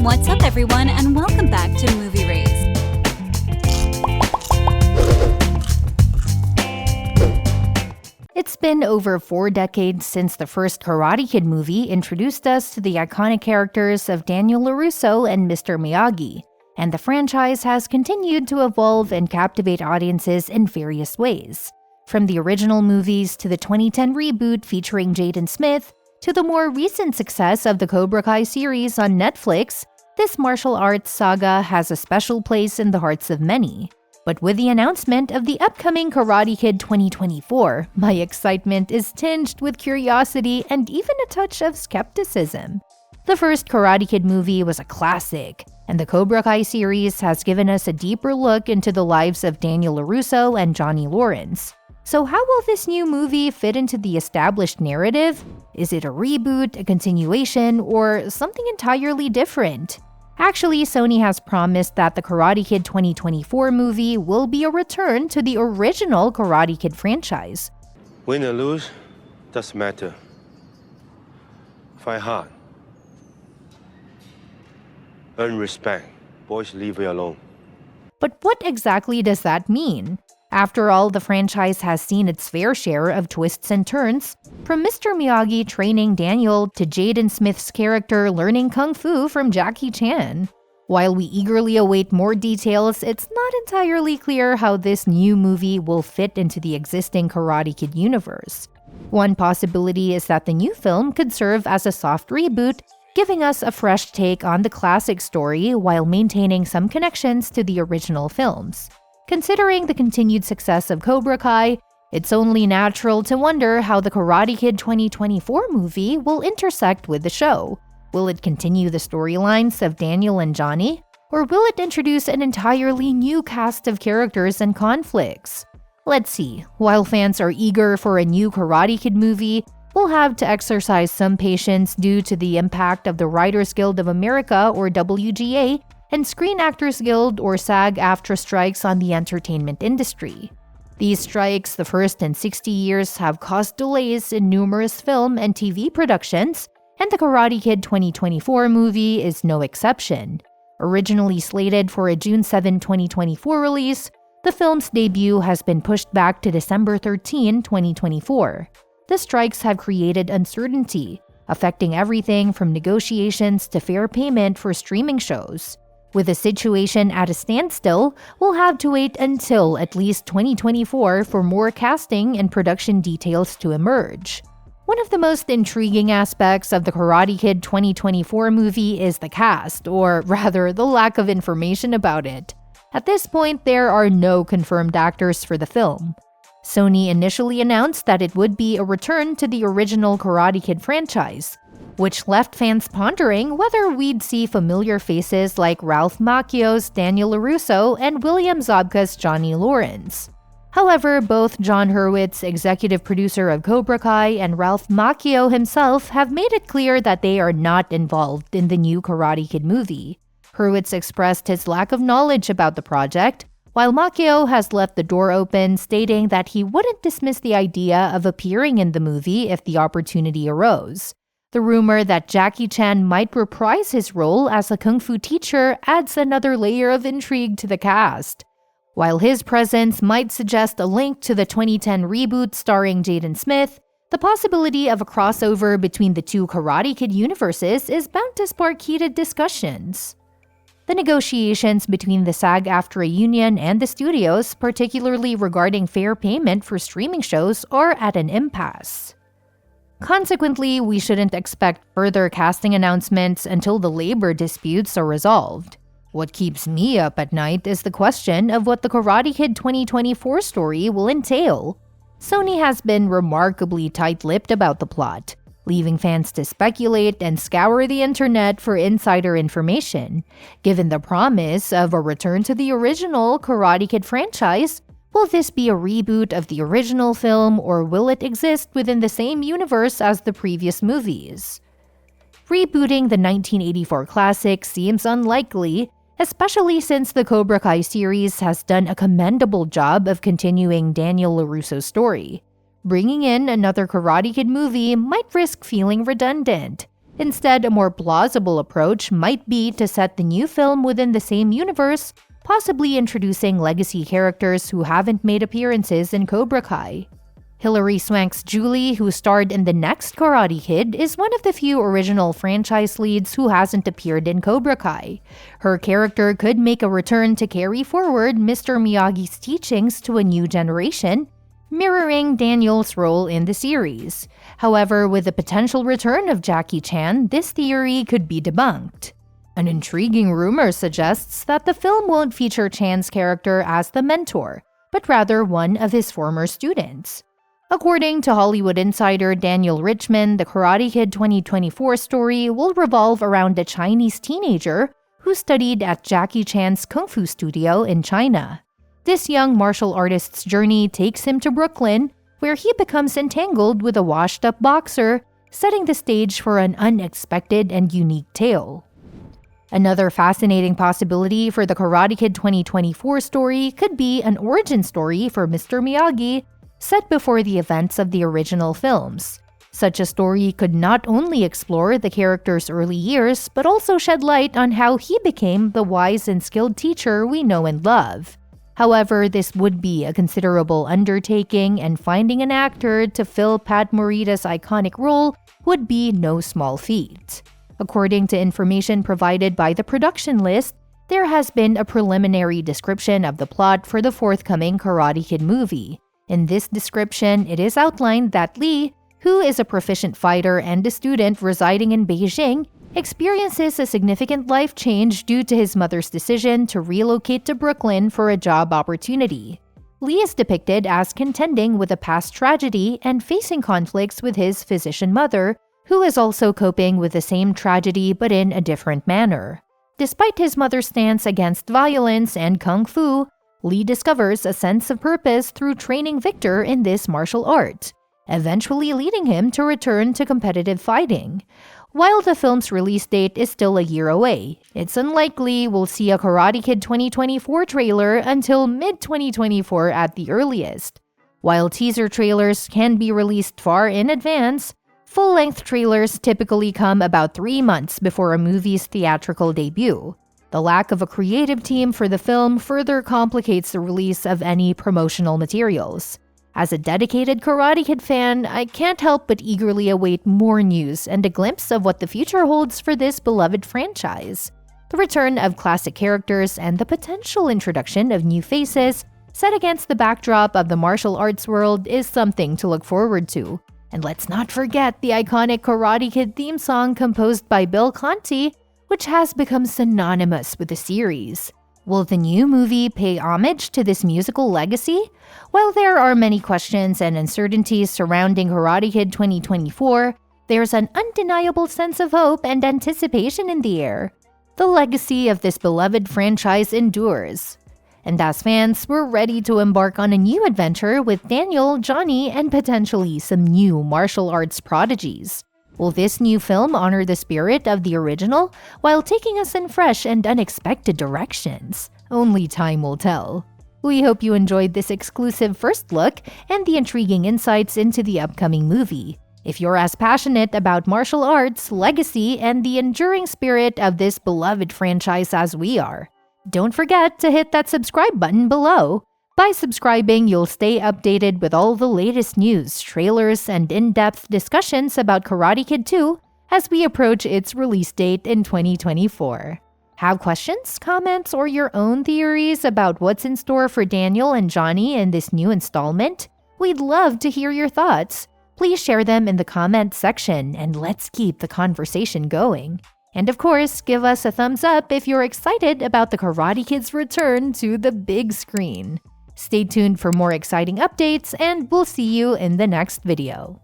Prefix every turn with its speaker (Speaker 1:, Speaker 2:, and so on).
Speaker 1: What's up, everyone, and welcome back to Movie Raised.
Speaker 2: It's been over 4 decades since the first Karate Kid movie introduced us to the iconic characters of Daniel LaRusso and Mr. Miyagi, and the franchise has continued to evolve and captivate audiences in various ways. From the original movies to the 2010 reboot featuring Jaden Smith, to the more recent success of the Cobra Kai series on Netflix, this martial arts saga has a special place in the hearts of many. But with the announcement of the upcoming Karate Kid 2024, my excitement is tinged with curiosity and even a touch of skepticism. The first Karate Kid movie was a classic, and the Cobra Kai series has given us a deeper look into the lives of Daniel LaRusso and Johnny Lawrence. So how will this new movie fit into the established narrative? Is it a reboot, a continuation, or something entirely different? Actually, Sony has promised that the Karate Kid 2024 movie will be a return to the original Karate Kid franchise.
Speaker 3: Win or lose, doesn't matter. Fight hard. Earn respect. Boys, leave it alone.
Speaker 2: But what exactly does that mean? After all, the franchise has seen its fair share of twists and turns, from Mr. Miyagi training Daniel to Jaden Smith's character learning Kung Fu from Jackie Chan. While we eagerly await more details, it's not entirely clear how this new movie will fit into the existing Karate Kid universe. One possibility is that the new film could serve as a soft reboot, giving us a fresh take on the classic story while maintaining some connections to the original films. Considering the continued success of Cobra Kai, it's only natural to wonder how the Karate Kid 2024 movie will intersect with the show. Will it continue the storylines of Daniel and Johnny? Or will it introduce an entirely new cast of characters and conflicts? Let's see. While fans are eager for a new Karate Kid movie, we'll have to exercise some patience due to the impact of the Writers Guild of America, or WGA, and Screen Actors Guild, or SAG-AFTRA strikes on the entertainment industry. These strikes, the first in 60 years, have caused delays in numerous film and TV productions, and the Karate Kid 2024 movie is no exception. Originally slated for a June 7, 2024 release, the film's debut has been pushed back to December 13, 2024. The strikes have created uncertainty, affecting everything from negotiations to fair payment for streaming shows. With the situation at a standstill, we'll have to wait until at least 2024 for more casting and production details to emerge. One of the most intriguing aspects of the Karate Kid 2024 movie is the cast, or rather, the lack of information about it. At this point, there are no confirmed actors for the film. Sony initially announced that it would be a return to the original Karate Kid franchise, which left fans pondering whether we'd see familiar faces like Ralph Macchio's Daniel LaRusso and William Zabka's Johnny Lawrence. However, both John Hurwitz, executive producer of Cobra Kai, and Ralph Macchio himself have made it clear that they are not involved in the new Karate Kid movie. Hurwitz expressed his lack of knowledge about the project, while Macchio has left the door open, stating that he wouldn't dismiss the idea of appearing in the movie if the opportunity arose. The rumor that Jackie Chan might reprise his role as a kung fu teacher adds another layer of intrigue to the cast. While his presence might suggest a link to the 2010 reboot starring Jaden Smith, the possibility of a crossover between the two Karate Kid universes is bound to spark heated discussions. The negotiations between the SAG-AFTRA union and the studios, particularly regarding fair payment for streaming shows, are at an impasse. Consequently, we shouldn't expect further casting announcements until the labor disputes are resolved. What keeps me up at night is the question of what the Karate Kid 2024 story will entail. Sony has been remarkably tight-lipped about the plot, leaving fans to speculate and scour the internet for insider information. Given the promise of a return to the original Karate Kid franchise, will this be a reboot of the original film, or will it exist within the same universe as the previous movies? Rebooting the 1984 classic seems unlikely, especially since the Cobra Kai series has done a commendable job of continuing Daniel LaRusso's story. Bringing in another Karate Kid movie might risk feeling redundant. Instead, a more plausible approach might be to set the new film within the same universe, possibly introducing legacy characters who haven't made appearances in Cobra Kai. Hilary Swank's Julie, who starred in the next Karate Kid, is one of the few original franchise leads who hasn't appeared in Cobra Kai. Her character could make a return to carry forward Mr. Miyagi's teachings to a new generation, mirroring Daniel's role in the series. However, with the potential return of Jackie Chan, this theory could be debunked. An intriguing rumor suggests that the film won't feature Chan's character as the mentor, but rather one of his former students. According to Hollywood insider Daniel Richman, the Karate Kid 2024 story will revolve around a Chinese teenager who studied at Jackie Chan's Kung Fu studio in China. This young martial artist's journey takes him to Brooklyn, where he becomes entangled with a washed-up boxer, setting the stage for an unexpected and unique tale. Another fascinating possibility for the Karate Kid 2024 story could be an origin story for Mr. Miyagi, set before the events of the original films. Such a story could not only explore the character's early years, but also shed light on how he became the wise and skilled teacher we know and love. However, this would be a considerable undertaking, and finding an actor to fill Pat Morita's iconic role would be no small feat. According to information provided by the production list, there has been a preliminary description of the plot for the forthcoming Karate Kid movie. In this description, it is outlined that Lee, who is a proficient fighter and a student residing in Beijing, experiences a significant life change due to his mother's decision to relocate to Brooklyn for a job opportunity. Lee is depicted as contending with a past tragedy and facing conflicts with his physician mother, who is also coping with the same tragedy but in a different manner. Despite his mother's stance against violence and kung fu, Lee discovers a sense of purpose through training Victor in this martial art, eventually leading him to return to competitive fighting. While the film's release date is still a year away, it's unlikely we'll see a Karate Kid 2024 trailer until mid-2024 at the earliest. While teaser trailers can be released far in advance, full-length trailers typically come about 3 months before a movie's theatrical debut. The lack of a creative team for the film further complicates the release of any promotional materials. As a dedicated Karate Kid fan, I can't help but eagerly await more news and a glimpse of what the future holds for this beloved franchise. The return of classic characters and the potential introduction of new faces, set against the backdrop of the martial arts world, is something to look forward to. And let's not forget the iconic Karate Kid theme song composed by Bill Conti, which has become synonymous with the series. Will the new movie pay homage to this musical legacy? While there are many questions and uncertainties surrounding Karate Kid 2024, there's an undeniable sense of hope and anticipation in the air. The legacy of this beloved franchise endures. And as fans, we're ready to embark on a new adventure with Daniel, Johnny, and potentially some new martial arts prodigies. Will this new film honor the spirit of the original while taking us in fresh and unexpected directions? Only time will tell. We hope you enjoyed this exclusive first look and the intriguing insights into the upcoming movie. If you're as passionate about martial arts, legacy, and the enduring spirit of this beloved franchise as we are, don't forget to hit that subscribe button below. By subscribing, you'll stay updated with all the latest news, trailers, and in-depth discussions about Karate Kid 2 as we approach its release date in 2024. Have questions, comments, or your own theories about what's in store for Daniel and Johnny in this new installment? We'd love to hear your thoughts. Please share them in the comments section, and let's keep the conversation going. And of course, give us a thumbs up if you're excited about the Karate Kid's return to the big screen. Stay tuned for more exciting updates, and we'll see you in the next video.